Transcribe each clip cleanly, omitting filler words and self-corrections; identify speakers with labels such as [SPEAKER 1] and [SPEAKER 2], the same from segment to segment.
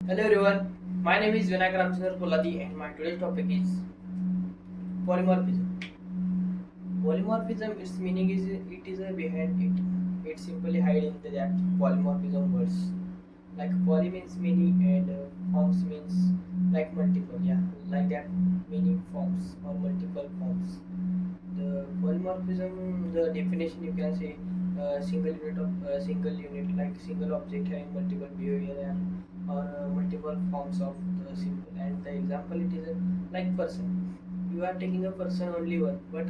[SPEAKER 1] Hello everyone, my name is Vinayak Ramchandra Koladi and my today's topic is polymorphism. Polymorphism, its meaning is it is a behind it. It simply hiding that polymorphism words. Like poly means many and forms means like multiple. Yeah, like that many forms or multiple forms. The polymorphism, the definition you can say single unit like single object having multiple behavior and or multiple forms of the simple. And the example it is like person. You are taking a person only one, but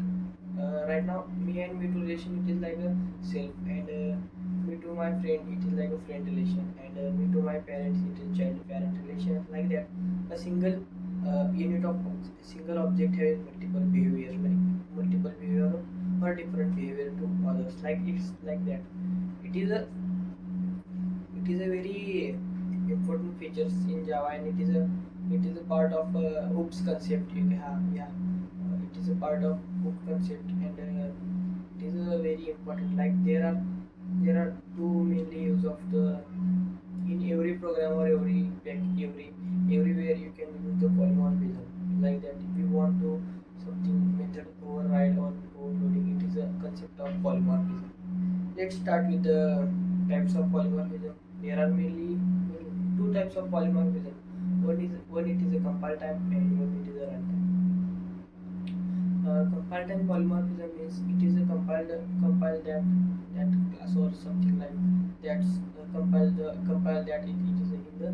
[SPEAKER 1] right now me and me to relation it is like a self, and me to my friend it is like a friend relation, and me to my parents it is child parent relation, like that. A single unit of single object having multiple behavior, like multiple behavior or different behavior to others, like it's like that. It is a it is a very important features in Java, and it is a part of hooks concept you have. Yeah, it is a part of hook concept, and it is a very important. Like there are two mainly use of the in every program or everywhere you can use the polymorphism, like that. If you want to something method override or overloading, it is a concept of polymorphism. Let's start with the types of polymorphism. There are mainly two types of polymorphism. One it is a compile type and one it is a runtime. Compiled and polymorphism means it is a compile that class or something like that's compile that it is in the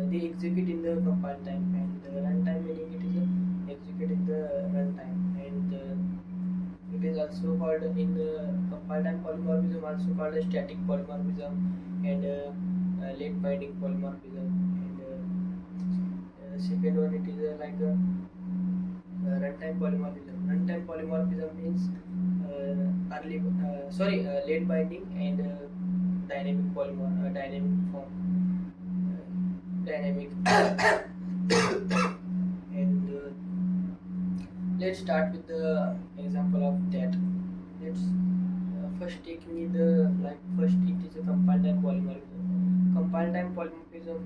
[SPEAKER 1] they execute in the compile time, and the runtime meaning it is execute in the runtime, and it is also called in the compile time polymorphism, also called a static polymorphism, and late binding polymorphism, and second one it is like a runtime polymorphism. Runtime polymorphism means late binding and dynamic form, dynamic. And let's start with the example of that. Let's first take me the like first it is a compile time polymorphism. Compile time polymorphism,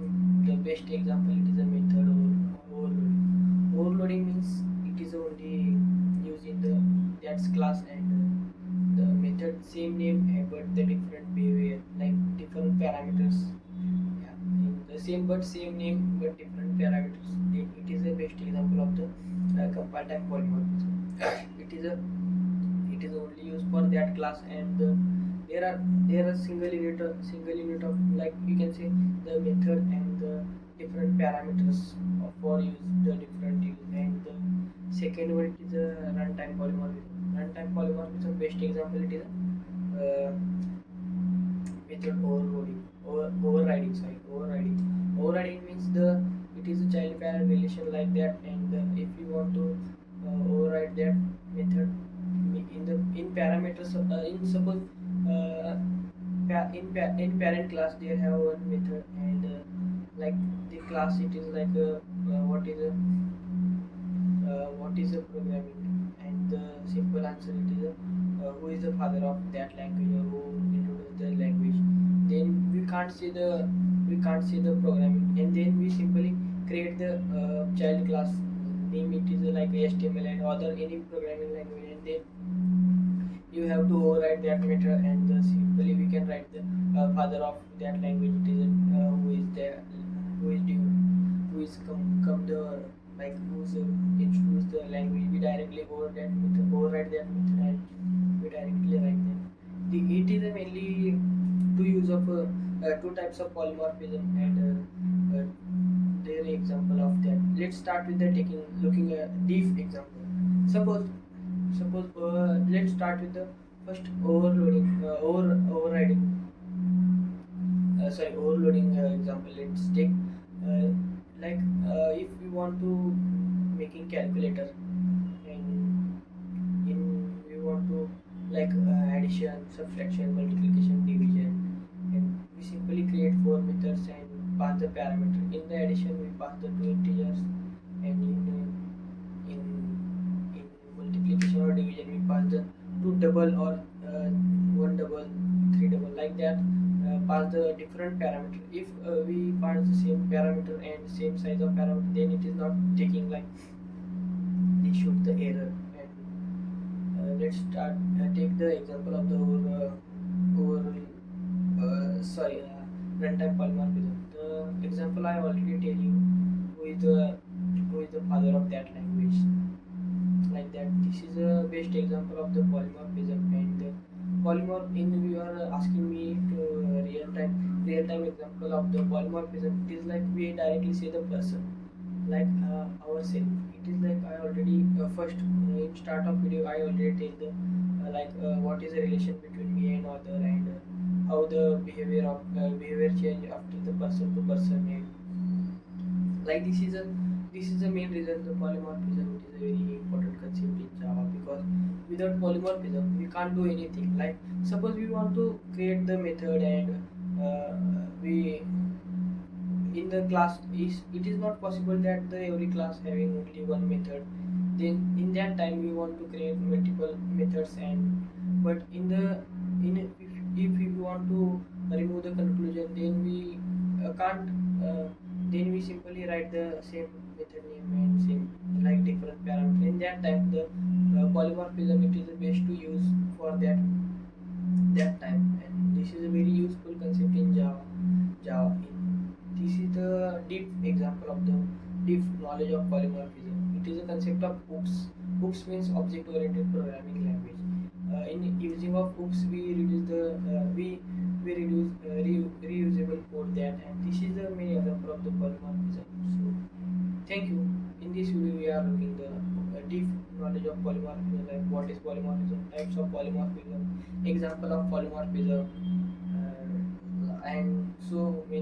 [SPEAKER 1] the best example it is a method or overloading. Overloading means it is only used in the that's class, and the method same name but the different behavior, like different parameters. Yeah, in the same name but different parameters. It is the best example of the compile time polymorphism. It is only used for that class, and there are single unit of, like you can say, the method and the different parameters for use the different use. And the second one is a runtime polymorphism. Runtime polymorphism best example it is a method overriding. Overriding means the it is a child parent relation, like that, and if you want to override that method in parameters, in suppose uh, in parent class they have one method, and like the class it is like what is a programming, and the simple answer it is who is the father of that language or who introduced the language. Then we can't see the programming, and then we simply create the child class name. It is like HTML and other any programming language, and then you have to override that method, and simply we can write the father of that language. It is who is there, who is due, who is come the, like who's introduce the language. We directly override that method, and we directly write them. It is mainly two use of two types of polymorphism, and their example of that. Let's start with the taking looking at deep example. Suppose let's start with the first overriding, overloading example. Let's take uh, like if we want to making calculator, and in we want to like addition, subtraction, multiplication, division, and we simply create four methods and pass the parameter. In the addition we pass the two integers, and in multiplication or division we pass the two double or one double, three double, like that. pass the different parameter. If we pass the same parameter and same size of parameter, then it is not taking like they shoot the error. And let's start take the example of the over sorry runtime polymorphism. The example I already tell you who is the father of that language, like that. This is a best example of the polymorphism. And the polymorph in you are asking me to real time example of the polymorphism. It is like we directly say the person, like ourselves. It is like I already first in start of video I already tell the what is the relation between me and other, and how the behavior change after the person to person. And like this is the main reason the polymorphism it is a very important concept in Java, because without polymorphism we can't do anything. Like suppose we want to create the method, and we in the class is it is not possible that the every class having only one method. Then in that time we want to create multiple methods. And but in the in if we want to remove the conclusion, then we can't then we simply write the same method name and same like different parameter. In that time the polymorphism it is the best to use for that time. And this is a very useful concept in Java. This is the deep example of the deep knowledge of polymorphism. It is a concept of hooks. Hooks means object oriented programming language. In using of hooks we reduce the we reduce reusable code that. And this is the main example of the polymorphism. So thank you. In this video, we are looking the deep knowledge of polymorphism, like what is polymorphism, types of polymorphism, example of polymorphism, and so many.